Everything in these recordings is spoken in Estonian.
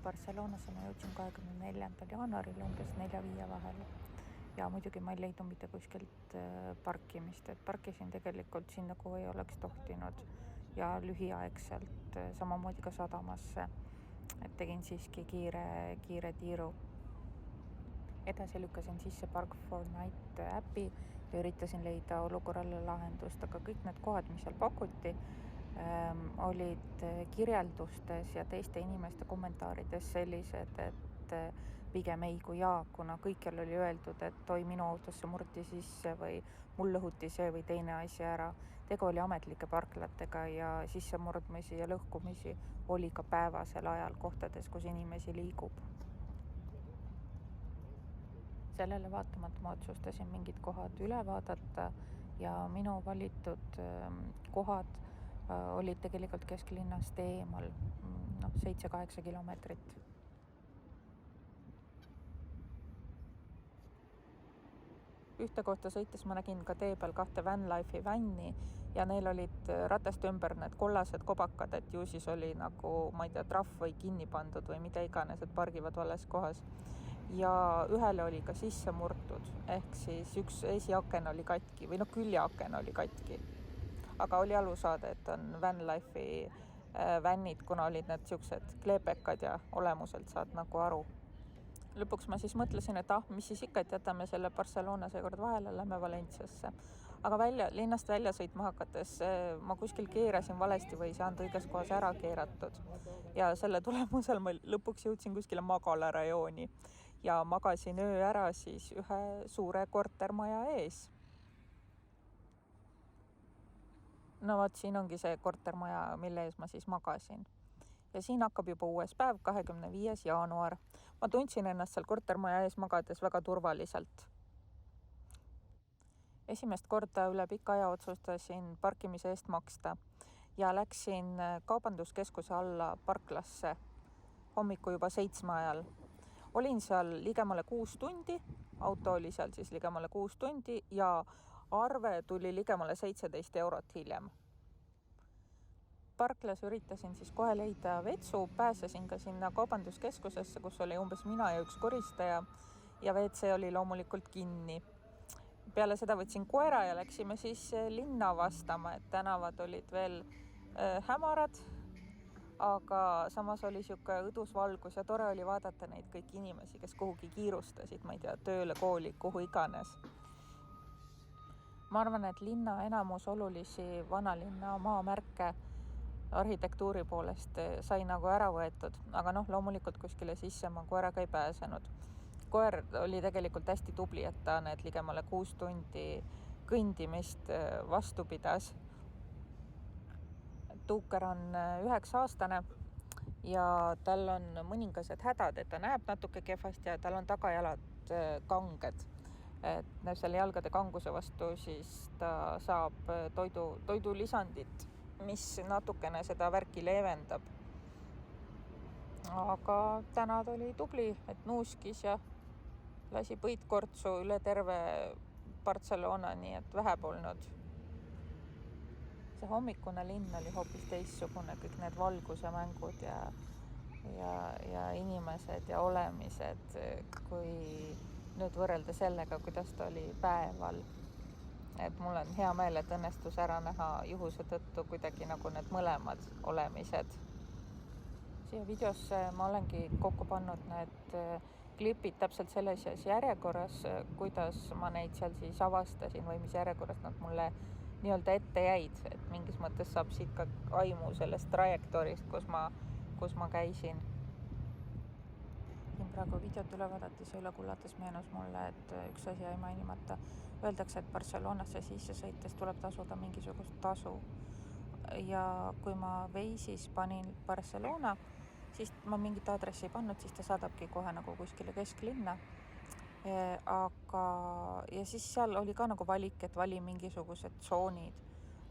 Barcelonasse ma jõudsin 24. jaanuaril umbes 4-5 vahel. Ja muidugi ma ei leidnud mitte kuskilt parkimist, et parkisin tegelikult sinna, kuhu ei oleks tohtinud ja lühiaegselt samamoodi ka sadamasse. Et tegin siiski kiire tiiru. Edasi lükkasin sisse Park4Night äpi ja üritasin leida olukorrale lahendust, aga kõik need kohad, mis seal pakuti, olid kirjeldustes ja teiste inimeste kommentaarides sellised, et pigem ei kui jaa, kuna kõikjal oli öeldud, et oi, minu autosse murti sisse või mul lõhuti see või teine asi ära. Tegu oli ametlike parklatega ja sissemurdmisi ja lõhkumisi oli ka päevasel ajal kohtades, kus inimesi liigub. Sellele vaatamata ma otsustasin mingid kohad üle vaadata ja minu valitud kohad olid tegelikult kesklinnast eemal 7-8 kilomeetrit. Ühte kohta sõites ma nägin ka tee peal 2 Vanlife'i vänni ja neil olid ratast ümber need kollased kobakad, et ju siis oli nagu, ma ei tea, trahv või kinni pandud või mida iganes, et pargivad vales kohas. Ja ühele oli ka sisse murtud, ehk siis üks esiaken oli katki või küljeaken oli katki. Aga oli aru saada, et on Vanlife'i vännid, kuna olid need siuksed kleepekad ja olemuselt saad nagu aru. Lõpuks ma siis mõtlesin, et mis siis ikka, et jätame selle Barcelona seekord vahele, lähme Valenciasse. Aga linnast välja sõitma hakates ma kuskil keerasin valesti või ei saanud õiges kohas ära keeratud. Ja selle tulemusel ma lõpuks jõudsin kuskile magalarajooni ja magasin öö ära siis ühe suure kortermaja ees. No vot, siin ongi see kortermaja, mille ees ma siis magasin. Ja siin hakkab juba uues päev, 25. jaanuar. Ma tundsin ennast seal kortermaja ees magades väga turvaliselt. Esimest korda üle pika aja otsustasin parkimise eest maksta ja läksin kaubanduskeskuse alla parklasse hommiku juba 7 ajal. Olin seal ligemale 6 tundi, auto oli seal siis ligemale 6 tundi ja arve tuli ligemale 17 eurot hiljem. Parklas üritasin siis kohe leida vetsu, pääsesin ka sinna kaubanduskeskusesse, kus oli umbes mina ja üks koristaja ja WC oli loomulikult kinni. Peale seda võtsin koera ja läksime siis linna vastama, et tänavad olid veel hämarad, aga samas oli siuke õdus valgus ja tore oli vaadata neid kõiki inimesi, kes kuhugi kiirustasid, ma ei tea, tööle, kooli, kuhu iganes. Ma arvan, et linna enamus olulisi vanalinna maamärke arhitektuuri poolest sai nagu ära võetud, aga loomulikult kuskile sisse ma koeraga ei pääsenud. Koer oli tegelikult hästi tubli, et ta need ligemale 6 tundi kõndimist vastu pidas. Tuuker on 9-aastane ja tal on mõningased hädad, et ta näeb natuke kehvasti ja tal on tagajalad kanged. Et selle jalgade kanguse vastu siis ta saab toidulisandit, mis natukene seda värki leevendab. Aga täna ta oli tubli, et nuuskis ja lasi põitkortsu üle terve Barcelona, nii et vähe polnud. See hommikune linn oli hoopis teissugune, kõik need valgusemängud ja inimesed ja olemised, kui nüüd võrrelda sellega, kuidas ta oli päeval. Et mul on hea meel, et õnnestus ära näha juhuse tõttu kuidagi nagu need mõlemad olemised. Siia videosse ma olengi kokku pannud need klipid täpselt selles järjekorras, kuidas ma neid seal siis avastasin või mis järjekorras nad mulle nii-öelda ette jäid, et mingis mõttes saab siit ka aimu sellest trajektoorist, kus ma käisin. Praegu videot üle vaadates ja üle kullates meenus mulle, et üks asi jäi mainimata. Öeldakse, et Barcelonasse sisse sõites tuleb tasuda mingisugust tasu. Ja kui ma Waze'is panin Barcelona, siis ma mingit aadressi ei pannud, siis ta saadabki kohe nagu kuskile kesklinna. Ja siis seal oli ka nagu valik, et vali mingisugused tsoonid.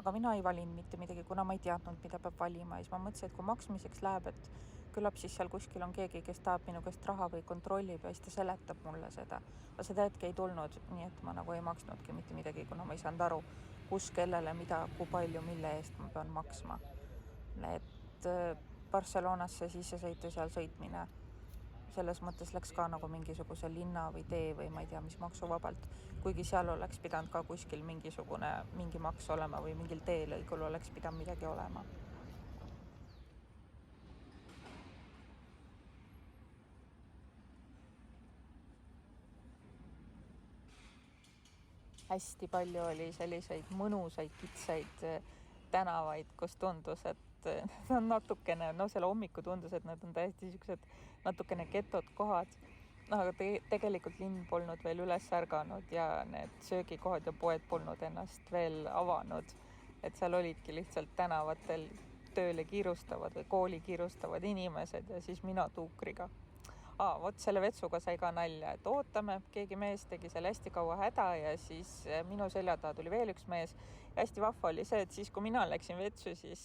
Aga mina ei valinud mitte midagi, kuna ma ei teadnud, mida peab valima. Ja siis ma mõtlesin, et kui maksmiseks läheb, et küllap siis seal kuskil on keegi, kes tahab minu käest raha või kontrollib ja siis ta seletab mulle seda. Aga seda hetke ei tulnud, nii et ma nagu ei maksnudki mitte midagi, kuna ma ei saanud aru, kus, kellele, mida, kui palju, mille eest ma pean maksma. Et Barcelonasse sisse sõita, seal sõitmine selles mõttes läks ka nagu mingisuguse linna või tee või ma ei tea, mis maksuvabalt, kuigi seal oleks pidanud ka kuskil mingi maks olema või mingil teelõigul oleks pidanud midagi olema. Hästi palju oli selliseid mõnusaid kitsaid tänavaid, kus tundus, et need on natukene, selle hommiku tundus, et need on täiesti niisugused natukene getod kohad, aga tegelikult linn polnud veel üles ärganud ja need söögikohad ja poed polnud ennast veel avanud, et seal olidki lihtsalt tänavatel tööle kiirustavad või kooli kiirustavad inimesed ja siis mina tuukriga. Vot selle vetsuga sai ka nalja, et ootame, keegi mees tegi seal hästi kaua häda ja siis minu selja taha tuli veel üks mees. Hästi vahva oli see, et siis kui mina läksin vetsu, siis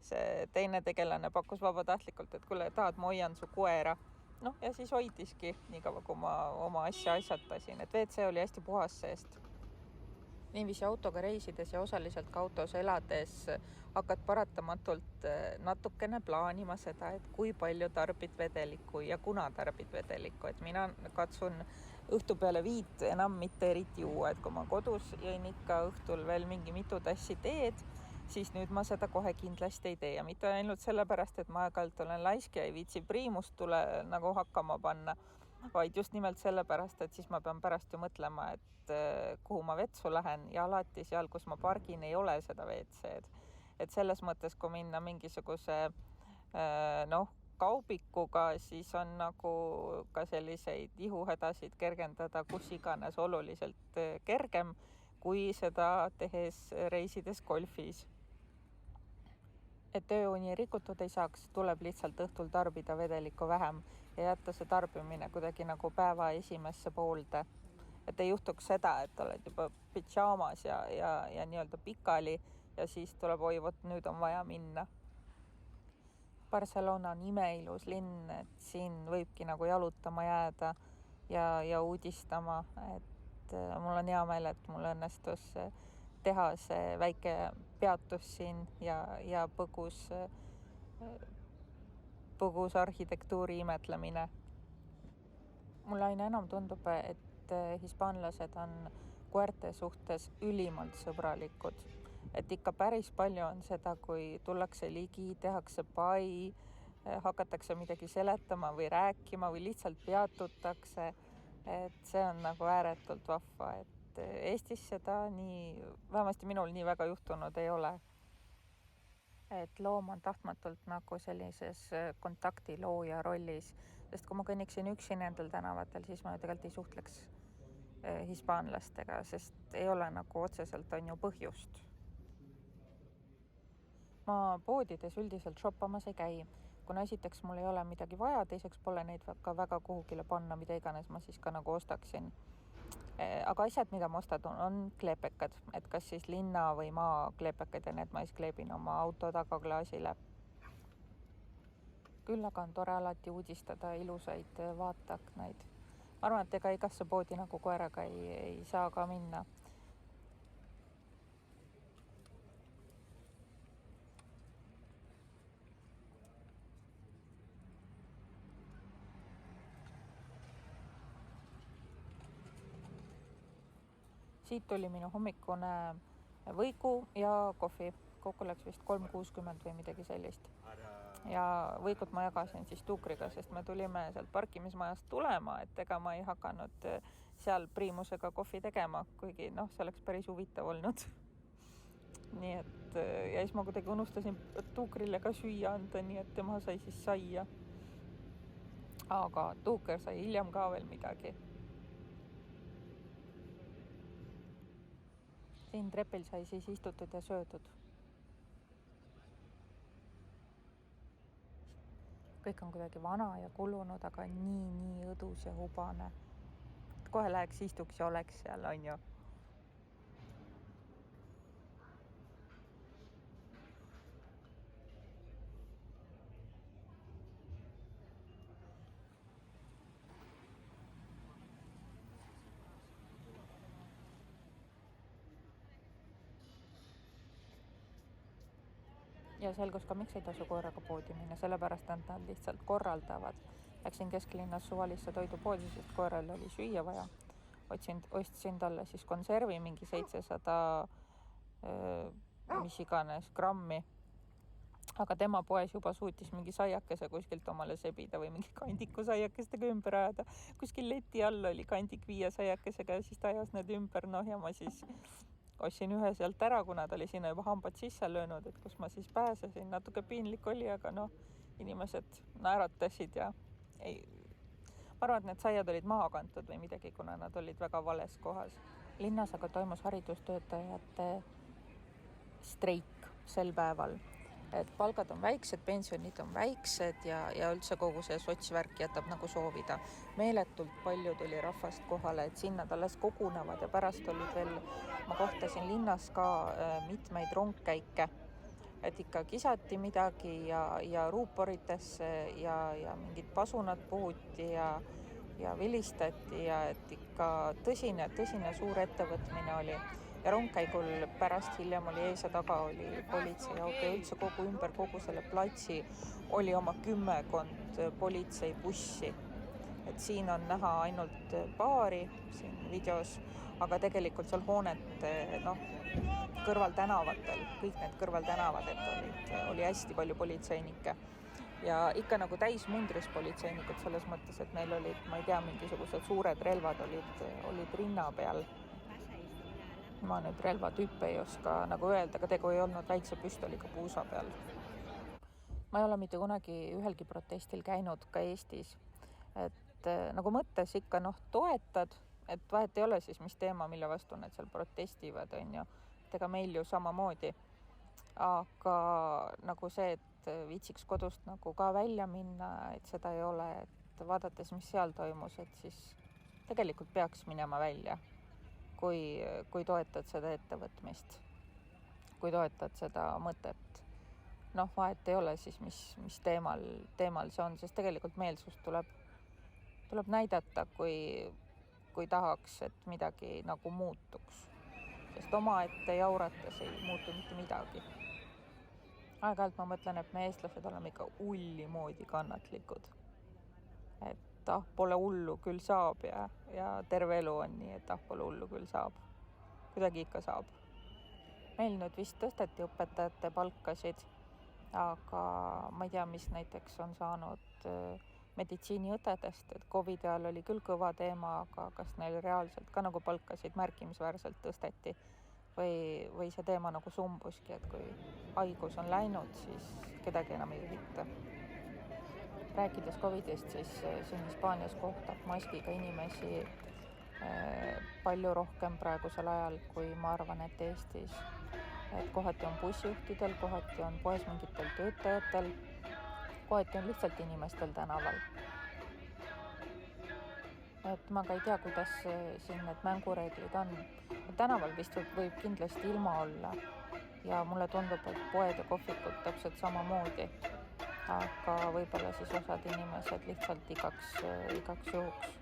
see teine tegelane pakkus vabatahtlikult, et kuule, tahad, ma hoian su koera. Ja siis hoidiski nii kaua, kui ma oma asja asjatasin, et WC oli hästi puhas seest. Niiviisi autoga reisides ja osaliselt ka autos elades hakkad paratamatult natukene plaanima seda, et kui palju tarbid vedelikku ja kuna tarbid vedelikku, et mina katsun õhtu peale 5 enam mitte eriti juua, et kui ma kodus jõin ikka õhtul veel mingi mitu tassi teed, siis nüüd ma seda kohe kindlasti ei tee ja mitte ainult sellepärast, et ma aeg-ajalt olen laisk ja ei viitsi priimust tule nagu hakkama panna, vaid just nimelt sellepärast, et siis ma pean pärast ju mõtlema, et kuhu ma vetsu lähen ja alati seal, kus ma pargin, ei ole seda WC-d. Et selles mõttes, kui minna mingisuguse kaubikuga, siis on nagu ka selliseid ihuhädasid kergendada kus iganes oluliselt kergem, kui seda tehes reisides golfis. Et tööuni rikutud ei saaks, tuleb lihtsalt õhtul tarbida vedelikku vähem ja jätta see tarbimine kuidagi nagu päeva esimesse poolde. Et ei juhtuks seda, et oled juba pidžaamas ja nii-öelda pikali ja siis tuleb, vot nüüd on vaja minna. Barcelona on imeilus linn, et siin võibki nagu jalutama jääda ja uudistama, et mul on hea meel, et mul õnnestus teha see väike peatus siin ja põgus arhitektuuri imetlemine. Mulle aina enam tundub, et hispaanlased on koerte suhtes ülimalt sõbralikud. Et ikka päris palju on seda, kui tullakse ligi, tehakse pai, hakatakse midagi seletama või rääkima või lihtsalt peatutakse. Et see on nagu ääretult vahva, et Eestis seda vähemasti minul nii väga juhtunud ei ole. Et loom on tahtmatult nagu sellises kontaktilooja rollis, sest kui ma kõnniksin üksi nendel tänavatel, siis ma tegelikult ei suhtleks hispaanlastega, sest ei ole nagu otseselt on ju põhjust. Ma poodides üldiselt shoppamas ei käi, kuna esiteks mul ei ole midagi vaja, teiseks pole neid ka väga kuhugile panna, mida iganes ma siis ka nagu ostaksin. Aga asjad, mida ma ostan, on kleepekad, et kas siis linna või maa kleepekad ja need ma siis kleebin oma auto tagaklaasile. Küll aga on tore alati uudistada ilusaid vaateaknaid. Ma arvan, et ega igasse poodi nagu koeraga ei saa ka minna. Siit tuli minu hommikune võiku ja kohvi. Kokku läks vist 3,60 või midagi sellist. Ja võikut ma jagasin siis tuukriga, sest me tulime sealt parkimismajast tulema, et ega ma ei hakanud seal priimusega kohvi tegema, kuigi see oleks päris huvitav olnud. Nii et ja siis ma kuidagi unustasin tuukrile ka süüa anda, nii et tema sai siis saia. Aga tuuker sai hiljem ka veel midagi. Siin trepil sai siis istutud ja söödud. Kõik on kuidagi vana ja kulunud, aga nii õdus ja hubane. Kohe läheks istuks ja oleks seal, on ju. ja selgus ka, miks ei tasu koeraga poodi minna, sellepärast et nad lihtsalt korraldavad. Läksin kesklinnas suvalisse toidupoodi, sest koeral oli süüa vaja. Ostsin talle siis konservi mingi 700 mis iganes grammi, aga tema poes juba suutis mingi saiakese kuskilt omale sebida või mingi kandiku saiakestega ümber ajada. Kuskil leti all oli kandik 5 saiakesega ja siis ta ajas need ümber, ja ma siis ostsin ühe sealt ära, kuna ta oli sinna juba hambad sisse löönud, et kus ma siis pääsesin. Natuke piinlik oli, aga inimesed naeratasid ja ma arvan, et need saiad olid maha kantud või midagi, kuna nad olid väga vales kohas. Linnas aga toimus haridustöötajate streik sel päeval, et palgad on väiksed, pensionid on väiksed ja üldse kogu see sotsvärk jätab nagu soovida. Meeletult palju tuli rahvast kohale, et sinna alles kogunevad ja pärast olid veel, ma kohtasin linnas ka mitmeid rongkäike, et ikka kisati midagi ja ruuporitesse ja mingid pasunad puhuti ja vilistati ja et ikka tõsine suur ettevõtmine oli. Ja rongkäigul pärast hiljem oli ees ja taga oli politseiauto ja üldse kogu selle platsi oli oma 10 politseibussi. Et siin on näha ainult paari siin videos, aga tegelikult seal hoonete kõrvaltänavatel, kõik need kõrvaltänavad, et oli hästi palju politseinikke. Ja ikka nagu täismundris politseinikud selles mõttes, et neil olid, ma ei tea, mingisugused suured relvad olid rinna peal. Ma nüüd relvatüüpe ei oska nagu öelda, aga tegu ei olnud väikse püstoliga puusa peal. Ma ei ole mitte kunagi ühelgi protestil käinud ka Eestis. Et nagu mõttes ikka toetad, et vahet ei ole siis mis teema, mille vastu need seal protestivad, on ju. Et ega meil ju samamoodi. Aga nagu see, et viitsiks kodust nagu ka välja minna, et seda ei ole, et vaadates, mis seal toimus, et siis tegelikult peaks minema välja. Kui toetad seda ettevõtmist, kui toetad seda mõtet. Vahet ei ole siis, mis teemal see on, sest tegelikult meelsust tuleb näidata, kui tahaks, et midagi nagu muutuks. Sest omaette jaurates ei muutu mitte midagi. Aeg-ajalt ma mõtlen, et me eestlased oleme ikka ulli moodi kannatlikud. Et pole hullu, küll saab ja terve elu on nii, et pole hullu, küll saab. Kuidagi ikka saab. Meil nüüd vist tõsteti õpetajate palkasid, aga ma ei tea, mis näiteks on saanud meditsiiniõdedest, et COVID ajal oli küll kõva teema, aga kas neil reaalselt ka nagu palkasid märkimisväärselt tõsteti või see teema nagu sumbuski, et kui haigus on läinud, siis kedagi enam ei huvita. Rääkides COVIDist, siis siin Hispaanias kohtab maskiga inimesi palju rohkem praegusel ajal, kui ma arvan, et Eestis. Et kohati on bussijuhtidel, kohati on poes mingitel töötajatel, kohati on lihtsalt inimestel tänaval. Et ma ka ei tea, kuidas siin need mängureeglid on. Tänaval vist võib kindlasti ilma olla ja mulle tundub, et poed ja kohvikud täpselt samamoodi. Aga võib-olla siis osad inimesed lihtsalt igaks juhuks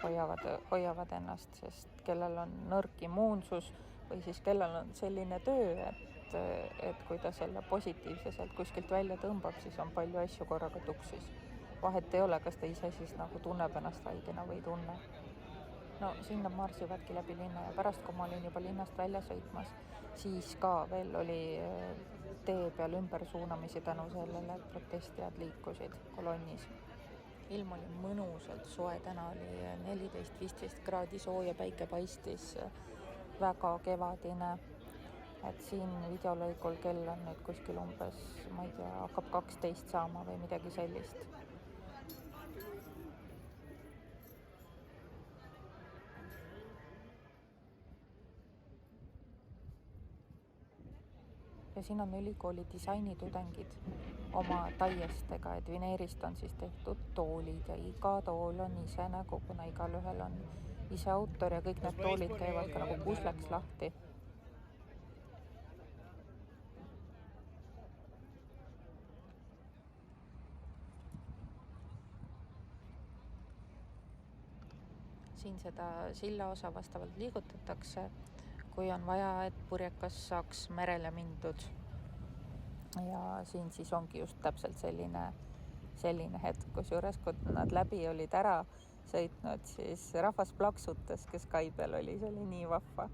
hoiavad ennast, sest kellel on nõrk immuunsus või siis kellel on selline töö, et kui ta selle positiivse sealt kuskilt välja tõmbab, siis on palju asju korraga tuksis. Vahet ei ole, kas ta ise siis nagu tunneb ennast haigena või ei tunne. Sinna marsivadki läbi linna ja pärast, kui ma olin juba linnast välja sõitmas, siis ka veel oli tee peal ümbersuunamisi tänu sellele, et protestijad liikusid kolonnis. Ilm oli mõnusalt soe, täna oli 14-15 kraadi sooja, päike paistis, väga kevadine. Et siin videolõigul kell on nüüd kuskil umbes, ma ei tea, hakkab 12 saama või midagi sellist. Ja siin on ülikooli disainitudengid oma taiestega, et vineerist on siis tehtud toolid ja iga tool on ise nagu, kuna igal ühel on ise autor ja kõik need toolid käivad ka nagu pusleks lahti. Siin seda silla osa vastavalt liigutatakse, kui on vaja, et purjekas saaks merele mindud. ja siin siis ongi just täpselt selline hetk, kusjuures kui nad läbi olid ära sõitnud, siis rahvas plaksutas, kes kai peal oli, see oli nii vahva.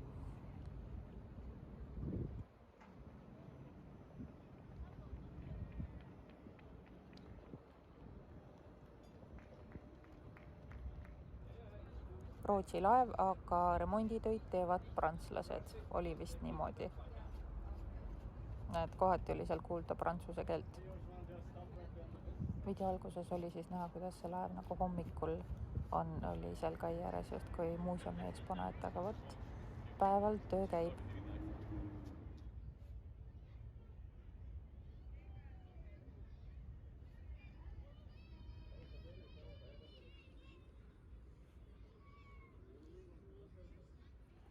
Rootsi laev, aga remonditöid teevad prantslased, oli vist niimoodi. Et kohati oli seal kuulda prantsuse keelt. Video alguses oli siis näha, kuidas see laev nagu hommikul oli seal kai ääres justkui muuseumi eksponaat, aga vot päeval töö käib.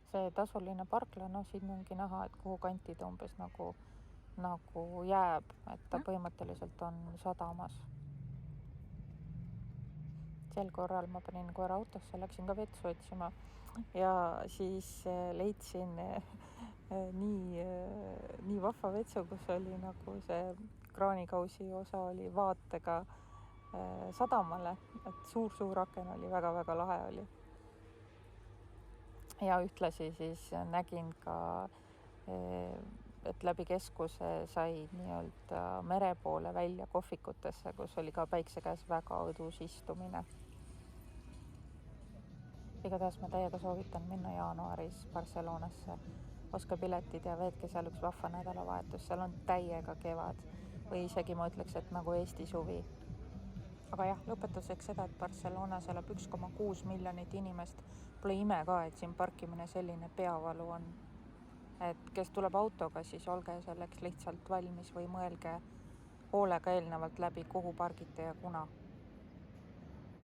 See tasuline parkla, siin ongi näha, et kuhu kanti ta umbes nagu jääb, et ta põhimõtteliselt on sadamas. Sel korral ma panin koera autosse, läksin ka vetsu otsima ja siis leidsin nii vahva vetsu, kus oli nagu see kraanikausi osa oli vaatega sadamale, et suur aken oli, väga-väga lahe oli. Ja ühtlasi siis nägin ka, et läbi keskuse sai nii-öelda mere poole välja kohvikutesse, kus oli ka päikse käes väga õdus istumine. Igatahes ma täiega soovitan minna jaanuaris Barcelonasse. Ostke piletid ja veetke seal üks vahva nädalavahetus, seal on täiega kevad või isegi ma ütleks, et nagu Eesti suvi. Aga jah, lõpetuseks seda, et Barcelonas elab 1,6 miljonit inimest. Pole ime ka, et siin parkimine selline peavalu on. Et kes tuleb autoga, siis olge selleks lihtsalt valmis või mõelge hoolega eelnevalt läbi, kuhu pargite ja kuna.